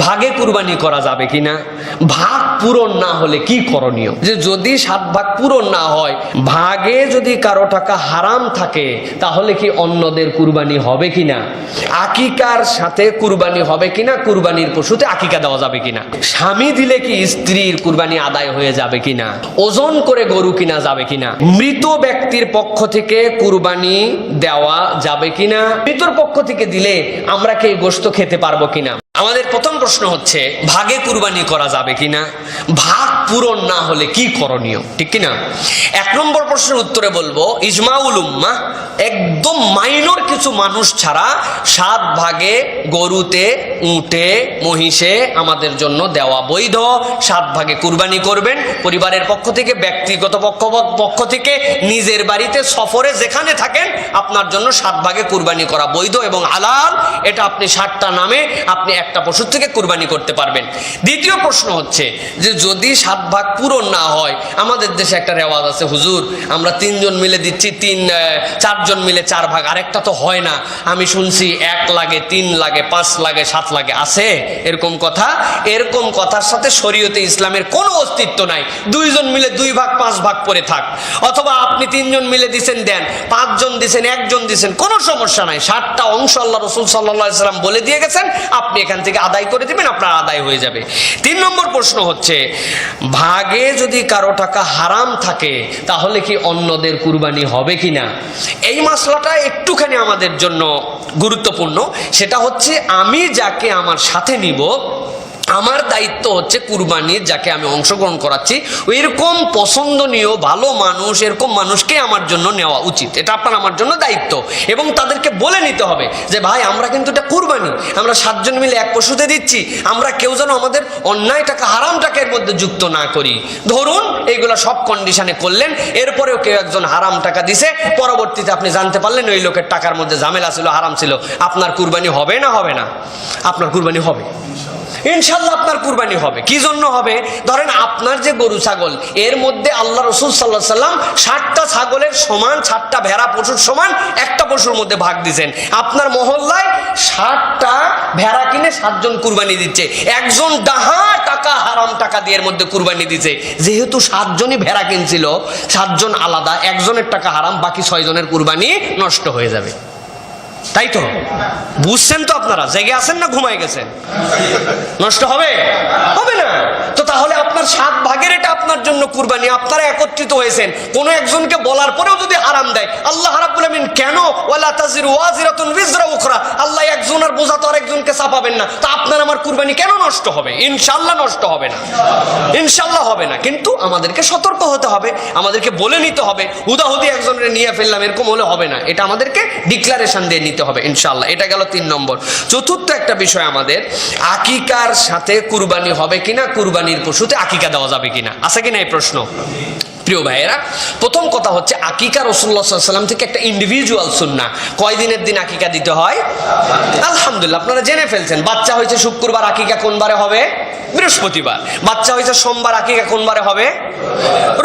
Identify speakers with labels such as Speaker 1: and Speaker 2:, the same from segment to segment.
Speaker 1: ভাগে কুরবানি করা যাবে কিনা, ভাগ পূরণ না হলে কি করণীয়, যে যদি 7 ভাগ পূরণ না হয়, ভাগে যদি কারো টাকা হারাম থাকে, তাহলে কি অন্যদের কুরবানি হবে কিনা, আকিকার সাথে কুরবানি হবে কিনা, কুরবানির পশুতে আকিকা দেওয়া যাবে কিনা, স্বামী দিলে কি স্ত্রীর কুরবানি আদায় হয়ে যাবে কিনা, ওজন করে গরু কিনা যাবে কিনা, মৃত ব্যক্তির পক্ষ থেকে কুরবানি দেওয়া যাবে কিনা, মৃতর পক্ষ থেকে দিলে আমরা কি গোশত খেতে পারবো কিনা। আমাদের প্রথম প্রশ্ন হচ্ছে ভাগে কুরবানি করা যাবে কিনা, ভাগ পূরণ না হলে কি করণীয়, ঠিক কিনা। 1 নম্বর প্রশ্নের উত্তরে বলবো ইজমাউল উম্মাহ, একদম মাইনর কিছু মানুষ ছাড়া 7 ভাগে গরুতে, উটে, মহিষে আমাদের জন্য দেওয়া বৈধ। 7 ভাগে কুরবানি করবেন পরিবারের পক্ষ থেকে, ব্যক্তিগত পক্ষ থেকে, নিজের বাড়িতে, সফরে যেখানে থাকেন, আপনার জন্য 7 ভাগে কুরবানি করা বৈধ এবং হালাল। এটা আপনি 7টা নামে আপনি একটা পশুর থেকে কুরবানি করতে পারবেন। দ্বিতীয় প্রশ্ন হচ্ছে যে যদি 7 ভাগ পূরণ না হয়, আমাদের দেশে একটা রেওয়াজ আছে, হুজুর আমরা 3 জন মিলে দিচ্ছি, 4 জন মিলে 4 ভাগ, আরেকটা তো হয় না। আমি শুনছি 1 লাগে, 3 লাগে, 5 লাগে, 7 লাগে, আছে এরকম কথা? এরকম কথার সাথে শরীয়তে ইসলামের কোনো অস্তিত্ব নাই। 2 জন মিলে 2 ভাগ 5 ভাগ করে থাক, অথবা আপনি 3 জন মিলে দিছেন দেন, 5 জন দিছেন, 1 জন দিছেন, কোনো সমস্যা নাই। 7টা অংশ আল্লাহ রাসূল সাল্লাল্লাহু আলাইহি সাল্লাম বলে দিয়ে গেছেন, আপনি এখান থেকে আদায় করে দিবেন, আপনার আদায় হয়ে যাবে। 3 নম্বর প্রশ্ন হচ্ছে ভাগে যদি কারো টাকা হারাম থাকে, তাহলে কি অন্যদের কুরবানি হবে কিনা। এই মাসলাটা একটুখানি আমাদের জন্য গুরুত্বপূর্ণ। সেটা হচ্ছে আমি যাকে আমার সাথে নিব, আমার দায়িত্ব হচ্ছে কুরবানির যাকে আমি অংশগ্রহণ করাচ্ছি, এরকম পছন্দনীয় ভালো মানুষ, এরকম মানুষকে আমার জন্য নেওয়া উচিত। এটা আপনার আমার জন্য দায়িত্ব, এবং তাদেরকে বলে নিতে হবে যে ভাই আমরা কিন্তু এটা কুরবানি, আমরা 7 জন মিলে এক পশুতে দিচ্ছি, আমরা কেউ যেন আমাদের অন্যায় টাকা, হারাম টাকা এর মধ্যে যুক্ত না করি। ধরুন এইগুলো সব কন্ডিশনে করলেন, এরপরেও কেউ একজন হারাম টাকা দিছে, পরবর্তীতে আপনি জানতে পারলেন ওই লোকের টাকার মধ্যে ঝামেলা ছিল, হারাম ছিল, আপনার কুরবানি হবে না হবে না? আপনার কুরবানি হবে ইনশাল্লাহ। আপনার কুরবানি হবে। কি জন্য হবে? ধরেন আপনার যে গরু ছাগল, এর মধ্যে আল্লাহ রাসূল সাল্লাল্লাহু আলাইহি সাল্লাম 7টা ছাগলের সমান, 7টা ভেড়া পশুর সমান একটা পশুর মধ্যে ভাগ দিয়েছেন। আপনার মহল্লায় 7টা ভেড়া কিনে 7 জন কুরবানি দিচ্ছে, একজন ডাহা টাকা হারাম টাকা দিয়ে এর মধ্যে কুরবানি দিচ্ছে। যেহেতু 7 জনই ভেড়া কিনছিল, 7 জন আলাদা, একজনের টাকা হারাম, বাকি 6 জনের কুরবানি নষ্ট হয়ে যাবে। তাই তো? বুঝছেন তো? আপনারা জেগে আছেন না ঘুমায় গেছেন? নষ্ট হবে? হবে না। তো তাহলে আপনার 7 ভাগের এটা আপনার জন্য কুরবানি, আপনারা একত্রিত হয়েছেন। কোনো একজনকে বলার পরেও যদি হারাম দেয়, আল্লাহ রাব্বুল আলামিন কেন ওয়ালা তাজিরু ওয়াজিরাতুন বিজরা উখরা, আল্লাহ একজনের বোঝা তো আরেকজনকে চাপাবেন না। তো আপনার আমার কুরবানি কেন নষ্ট হবে? ইনশাআল্লাহ নষ্ট হবে না, ইনশাআল্লাহ হবে না। কিন্তু আমাদেরকে সতর্ক হতে হবে, আমাদেরকে বলে নিতে হবে। হুদাহুদি একজনের নিয়ে ফেললাম, এরকম হলে হবে না। এটা আমাদেরকে ডিক্লারেশন দিয়ে নিতে হবে ইনশাআল্লাহ। এটা গেল 3 নম্বর। চতুর্থ একটা বিষয় আমাদের, আকিকার সাথে কুরবানি হবে কিনা, কুরবানির পশুতে আকিকা দেওয়া যাবে কিনা, আছে কিনা এই প্রশ্ন? প্রিয় ভাইয়েরা, প্রথম কথা হচ্ছে আকিকা রাসূলুল্লাহ সাল্লাল্লাহু আলাইহি ওয়াসাল্লাম থেকে একটা ইন্ডিভিজুয়াল সুন্নাহ। কয় দিনের দিন আকিকা দিতে হয়? আলহামদুলিল্লাহ আপনারা জেনে ফেলছেন। বাচ্চা হয়েছে শুক্রবার, আকিকা কোন বারে হবে? বৃহস্পতিবার। বাচ্চা হয়েছে সোমবার, আকিকা কোন বারে হবে?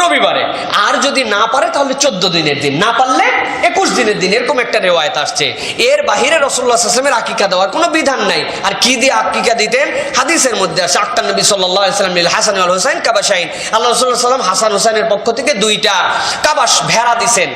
Speaker 1: রবিবারে। আর যদি না পারে তাহলে 14 দিনের দিন, না পারলে 21 দিনের দিন, এরকম একটা রিওয়ায়াত আসছে। এর বাহিরে রাসূলুল্লাহ সাল্লাল্লাহু আলাইহি ওয়াসাল্লামের আকিকা দেওয়ার কোনো বিধান নাই। আর কি দিয়ে আকিকা দিতেন? হাদিসের মধ্যে আছে, আক্তান নবী সাল্লাল্লাহু আলাইহি ওয়াসাল্লাম লিল হাসান ওয়াল হুসাইন কাবাশাইন, আল্লাহ রাসূল সাল্লাল্লাহু আলাইহি ওয়াসাল্লাম হাসান হুসাইনের পক্ষ থেকে 2টা কাবাশ ভেড়া দিয়েছেন।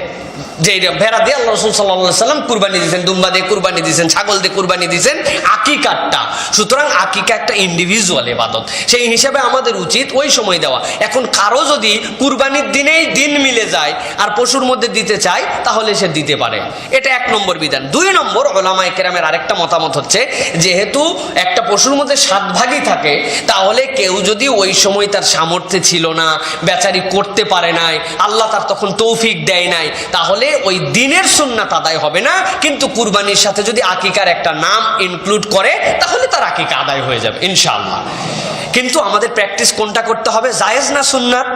Speaker 1: যে ভেড়া দিয়ে আল্লাহ রাসূল সাল্লাল্লাহু আলাইহি ওয়াসাল্লাম কুরবানি দিয়েছেন, দুম্বা দিয়ে কুরবানি দিয়েছেন, ছাগল দিয়ে কুরবানি দিয়েছেন, আকিকাটা। সুতরাং আকিকা একটা ইন্ডিভিজুয়াল ইবাদত, সেই হিসাবে আমাদের উচিত ওই সময় দেওয়া। এখন কারো যদি কুরবানির দিনেই দিন মিলে যায় আর পশুর মধ্যে দিতে চায়, তাহলে সে দিতে পারে। এটা 1 নম্বর বিধান। 2 নম্বর, উলামায়ে কেরামের আরেকটা মতামত হচ্ছে, যেহেতু একটা পশুর মধ্যে 7 ভাগই থাকে, তাহলে কেউ যদি ওই সময় তার সামর্থ্যে ছিল না, বেচারি করতে পারে নাই, আল্লাহ তার তখন তৌফিক দেয় নাই, তাহলে ওই দিনের সুন্নাত আদায় হবে না। কিন্তু কুরবানির সাথে যদি আকিকার একটা নাম ইনক্লুড করে, তাহলে তার আকিকা আদায় হয়ে যাবে ইনশাআল্লাহ। কিন্তু আমাদের প্র্যাকটিস কোনটা করতে হবে? জায়েজ না সুন্নাত?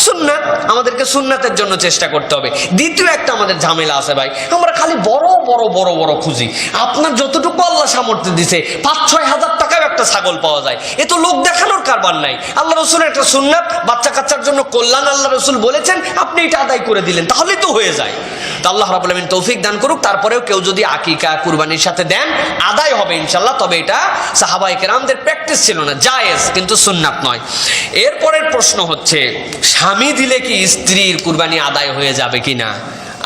Speaker 1: সুন্নাত। আমাদেরকে সুন্নাতের জন্য চেষ্টা করতে হবে। দ্বিতীয় একটা আমাদের ঝামেলা আছে ভাই, আমরা খালি বড় বড় বড় বড় খুঁজি। আপনার যতটুকু আল্লাহ সামর্থ্য দিছে, 5-6 হাজার টাকায় একটা ছাগল পাওয়া যায়, এ তো লোক দেখানোর কারবার নাই। আল্লাহ রসুলের একটা সুন্নাত, বাচ্চা কাচ্চার জন্য কল্যাণ, আল্লাহ রসুল বলেছেন, আপনি এটা আদায় করে দিলেন, তাহলেই তো হয়ে যায়। তো আল্লাহ রাব্বুল আলামিন তৌফিক দান করুক। তারপরেও কেউ যদি আকিকা কুরবানির সাথে দেন আদায় হবে ইনশাআল্লাহ, তবে এটা সাহাবায়ে কেরামদের প্র্যাকটিস ছিল না, জায়েজ কিন্তু সুন্নাত নয়। এরপরের প্রশ্ন হচ্ছে, স্বামী দিলে কি স্ত্রীর কুরবানি আদায় হয়ে যাবে কিনা?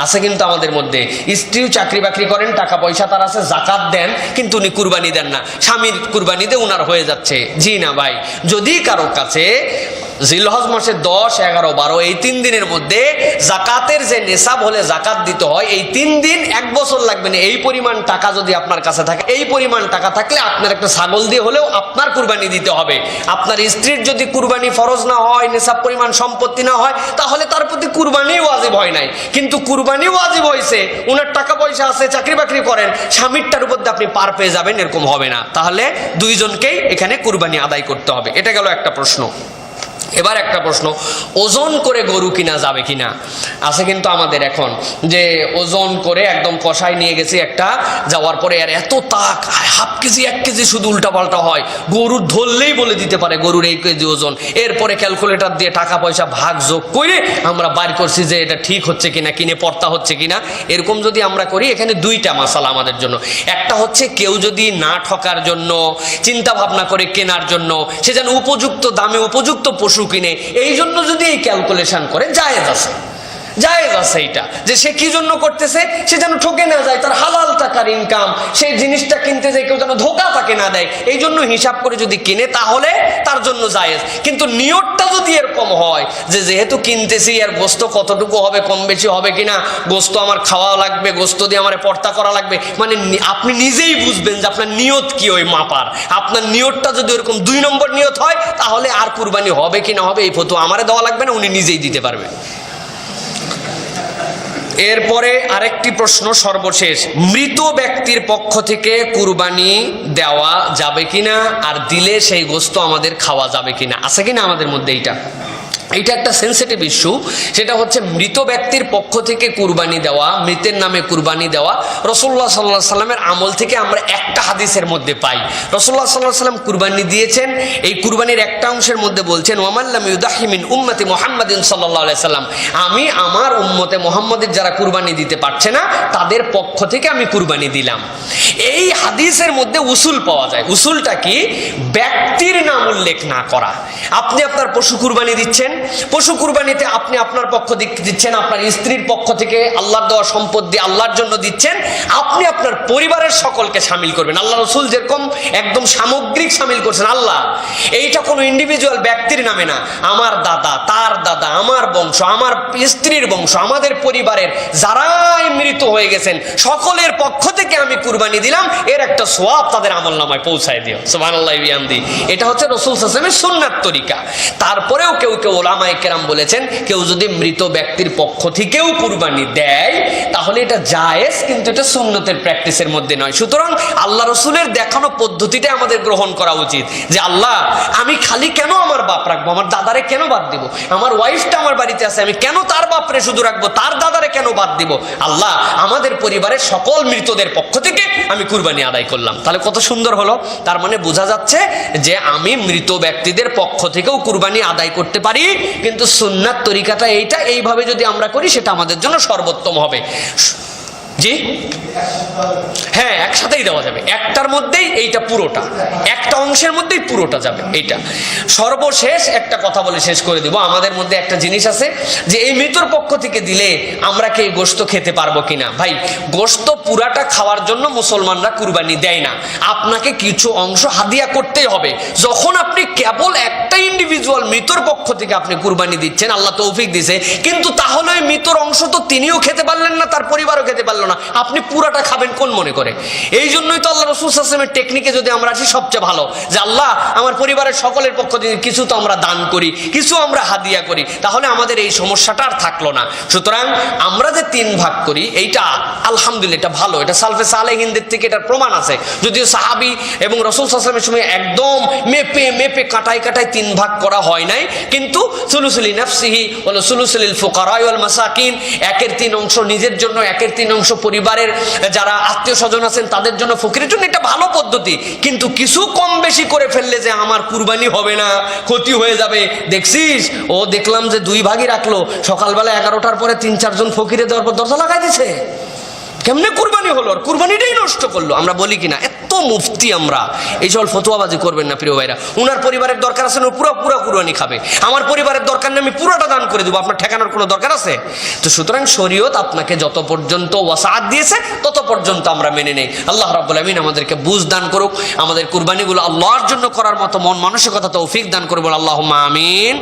Speaker 1: আছে কিন্তু আমাদের মধ্যে স্ত্রীও চাকরি বাকরি করেন, টাকা পয়সা তার আছে, জাকাত দেন, কিন্তু উনি কুরবানি দেন না, স্বামীর কুরবানিতে উনার হয়ে যাচ্ছে। জি না ভাই, যদি কারো কাছে জিলহজ মাসের 10, 11, 12 এই 3 দিনের মধ্যে জাকাতের যে নেশাব হলে জাকাত দিতে হয়, এই 3 দিন 1 বছর লাগবে না, এই পরিমাণ টাকা যদি আপনার কাছে থাকে, এই পরিমাণ টাকা থাকলে আপনার একটা ছাগল দিয়ে হলেও আপনার কুরবানি দিতে হবে। আপনার স্ত্রীর যদি কুরবানি ফরজ না হয়, নেশাব পরিমাণ সম্পত্তি না হয়, তাহলে তার প্রতি কুরবানি ওয়াজিব হয় নাই। কিন্তু কুরবানি ওয়াজিব হয়েছে, উনার টাকা পয়সা আছে, চাকরি বাকরি করেন, স্বামীরটার উপর দিয়ে আপনি পার পেয়ে যাবেন, এরকম হবে না। তাহলে দুইজনকেই এখানে কুরবানি আদায় করতে হবে। এটা গেল একটা প্রশ্ন। এবার একটা প্রশ্ন, ওজন করে গরু কিনা যাবে কিনা? আছে কিন্তু আমাদের এখন যে ওজন করে একদম কষাই নিয়ে গেছি একটা, যাওয়ার পরে আর এত তাক, হাফ কেজি 1 কেজি শুধু উল্টাপাল্টা হয়, গরুর ধরলেই বলে দিতে পারে গরুর এই কেজি ওজন। এরপরে ক্যালকুলেটর দিয়ে টাকা পয়সা ভাগ যোগ করে আমরা বাইর করছি যে এটা ঠিক হচ্ছে কিনা, কিনে পড়তা হচ্ছে কিনা। এরকম যদি আমরা করি, এখানে 2টা মাসালা আমাদের জন্য। একটা হচ্ছে কেউ যদি না ঠকার জন্য চিন্তা ভাবনা করে কেনার জন্য, সে যেন উপযুক্ত দামে উপযুক্ত পশু কিনে, এই জন্য যদি এই ক্যালকুলেশন করে, জায়েজ আছে, জায়েজ আছে। এটা যে সে কি জন্য করতেছে, সে যেন ঠকে না যায়, তার হালাল টাকার ইনকাম, সেই জিনিসটা কিনতে যায় কেউ যেন ধোঁকা তাকে না দেয়, এই জন্য হিসাব করে যদি কিনে তাহলে তার জন্য জায়েজ। কিন্তু নিয়তটা যদি এরকম হয় যে যেহেতু কিনতেছি, আর গোস্ত কতটুকু হবে, কম বেশি হবে কিনা, গোস্ত আমার খাওয়া লাগবে, গোস্ত দিয়ে আমার পর্তা করা লাগবে, মানে আপনি নিজেই বুঝবেন যে আপনার নিয়ত কি ওই মাপার। আপনার নিয়তটা যদি এরকম 2 নম্বর নিয়ত হয়, তাহলে আর কুরবানি হবে কি না হবে এই ফতোয়া আমারে দেওয়া লাগবে না, উনি নিজেই দিতে পারবে। এরপরে আরেকটি প্রশ্ন, সর্বশেষ, মৃত ব্যক্তির পক্ষ থেকে কুরবানি দেওয়া যাবে কিনা, আর দিলে সেই গোস্ত আমাদের খাওয়া যাবে কিনা? আছে কিনা আমাদের মধ্যে এইটা একটা সেন্সিটিভ ইস্যু। সেটা হচ্ছে মৃত ব্যক্তির পক্ষ থেকে কুরবানি দেওয়া, মৃতের নামে কুরবানি দেওয়া। রাসূলুল্লাহ সাল্লাল্লাহু আলাইহি সাল্লামের আমল থেকে আমরা একটা হাদিসের মধ্যে পাই, রাসূলুল্লাহ সাল্লাল্লাহু আলাইহি সাল্লাম কুরবানি দিয়েছেন। এই কুরবানির একটা অংশের মধ্যে বলছেন, ওয়ামান লাম ইউদাহি মিন উম্মতি মুহাম্মাদিন সাল্লাল্লাহু আলাইহি সাল্লাম, আমি আমার উম্মতে মুহাম্মাদের যারা কুরবানি দিতে পারছে না, তাদের পক্ষ থেকে আমি কুরবানি দিলাম। এই হাদিসের মধ্যে উসুল পাওয়া যায়। উসুলটা কি? ব্যক্তির নাম উল্লেখ না করা। আপনি আপনার পশু কুরবানি দিচ্ছেন, পশু কুরবানিতে আপনি আপনার পক্ষ দিচ্ছেন, আপনার স্ত্রীর পক্ষ থেকে আল্লাহর দেওয়া সম্পদ দিয়ে আল্লাহর জন্য দিচ্ছেন, আপনি আপনার পরিবারের সকলকে শামিল করবেন। আল্লাহ রাসূল যেরকম একদম সামগ্রিক শামিল করছেন, আল্লাহ এইটা কোনো ইন্ডিভিজুয়াল ব্যক্তির নামে না, আমার দাদা, তার দাদা, আমার বংশ, আমার স্ত্রীর বংশ, আমাদের পরিবারের যারাই মৃত হয়ে গেছেন সকলের পক্ষ থেকে আমি কুরবানি দিলাম, এর একটা সওয়াব তাদের আমলনামায় পৌঁছায় দিও। সুবহানাল্লাহি ওয়া বিহামদি। এটা হচ্ছে রাসূল সাল্লাল্লাহু আলাইহি ওয়াসাল্লামের সুন্নাত তরিকা। তারপরেও কেউ উলামায়ে কেরাম বলেছেন, কেউ যদি মৃত ব্যক্তির পক্ষ থেকেও কুরবানি দেয় তাহলে এটা জায়েজ, কিন্তু এটা সুন্নতের প্র্যাকটিসের মধ্যে নয়। সুতরাং আল্লাহ রাসূলের দেখানো পদ্ধতিটা আমাদের গ্রহণ করা উচিত, যে আল্লাহ আমি খালি কেন আমার বাপ রাখবো, আমার দাদারে কেন বাদ দিব? আমার ওয়াইফটা আমার বাড়িতে আছে, আমি কেন তার বাপরে শুধু রাখবো, তার দাদারে কেন বাদ দিব? আল্লাহ আমাদের পরিবারের সকল মৃতদের পক্ষ থেকে আমি কুরবানি আদায় করলাম। তাহলে কত সুন্দর হলো। তার মানে বোঝা যাচ্ছে যে আমি মৃত ব্যক্তিদের পক্ষ থেকেও কুরবানি আদায় করতে পারি, কিন্তু সুন্নাত তরিকাটা এইটা, এইভাবে যদি আমরা করি সেটা আমাদের জন্য সর্বোত্তম হবে। জি হ্যাঁ, একসাথেই দেওয়া যাবে, একটার মধ্যেই এইটা পুরোটা, একটা অংশের মধ্যেই পুরোটা যাবে। এইটা সর্বশেষ একটা কথা বলে শেষ করে দিব। আমাদের মধ্যে একটা জিনিস আছে যে এই মৃতর পক্ষ থেকে দিলে আমরা কি এই গোশত খেতে পারবো কিনা? ভাই, গোশত পুরাটা খাওয়ার জন্য মুসলমানরা কুরবানি দেয় না, আপনাকে কিছু অংশ হাদিয়া করতেই হবে। যখন আপনি কেবল একটা ইন্ডিভিজুয়াল মৃতর পক্ষ থেকে আপনি কুরবানি দিচ্ছেন, আল্লাহ তৌফিক দিয়েছে, কিন্তু তাহলে ওই মৃতর অংশ তো তিনিও খেতে পারলেন না, তার পরিবারও খেতে পারলো না, আপনি পুরাটা খাবেন কোন মনে করে? এই জন্যই তো আল্লাহ রাসূল সাল্লাল্লাহু আলাইহি ওয়াসাল্লামের টেকনিকে যদি আমরা আসি সবচেয়ে ভালো, যে আল্লাহ আমার পরিবারের সকলের পক্ষ থেকে কিছু তো আমরা দান করি, কিছু আমরা হাদিয়া করি, তাহলে আমাদের এই সমস্যাটা আর থাকলো না। সুতরাং আমরা যে 3 ভাগ করি, এইটা আলহামদুলিল্লাহ এটা ভালো, এটা সালফে সালেহিনদের থেকে এটার প্রমাণ আছে। যদিও সাহাবী এবং রাসূল সাল্লাল্লাহু আলাইহি ওয়াসাল্লামের সময় একদম মেপে কাটায় 3 ভাগ করা হয় নাই, কিন্তু সুলুসুলি নাফসিহি ওয়া সুলুসুলিল ফুকারা ওয়াল মাসাকিন, 1/3 অংশ নিজের জন্য, 1/3 অংশ পরিবারের যারা আত্মীয় স্বজন আছেন তাদের জন্য, ফকিরের জন্য এটা ভালো পদ্ধতি। কিন্তু কিছু কম বেশি করে ফেললে যে আমার কুরবানি হবে না, ক্ষতি হয়ে যাবে, দেখছিস ও দেখলাম যে 2 ভাগই রাখলো, সকালবেলা 11টার পরে 3-4 জন ফকিরে দেওয়ার পর দরজা লাগাই দিছে, কেমনে কুরবানি হলো? আর কুরবানিটাই নষ্ট করলো। আমরা বলি কিনা এত মুফতি, আমরা এই সকল ফতোয়াবাজি করবেন না প্রিয় ভাইরা। উনার পরিবারের দরকার আছে, পুরো কুরবানি খাবে। আমার পরিবারের দরকার নেই, আমি পুরোটা দান করে দেবো, আপনার ঠেকানোর কোনো দরকার আছে? তো সুতরাং শরীয়ত আপনাকে যত পর্যন্ত ওয়াসাআত দিয়েছে তত পর্যন্ত আমরা মেনে নেই। আল্লাহ রাব্বুল আমিন আমাদেরকে বুঝ দান করুক, আমাদের কুরবানিগুলো আল্লাহর জন্য করার মতো মন মানসিকতা তৌফিক দান করুক। আল্লাহুম্মা আমিন।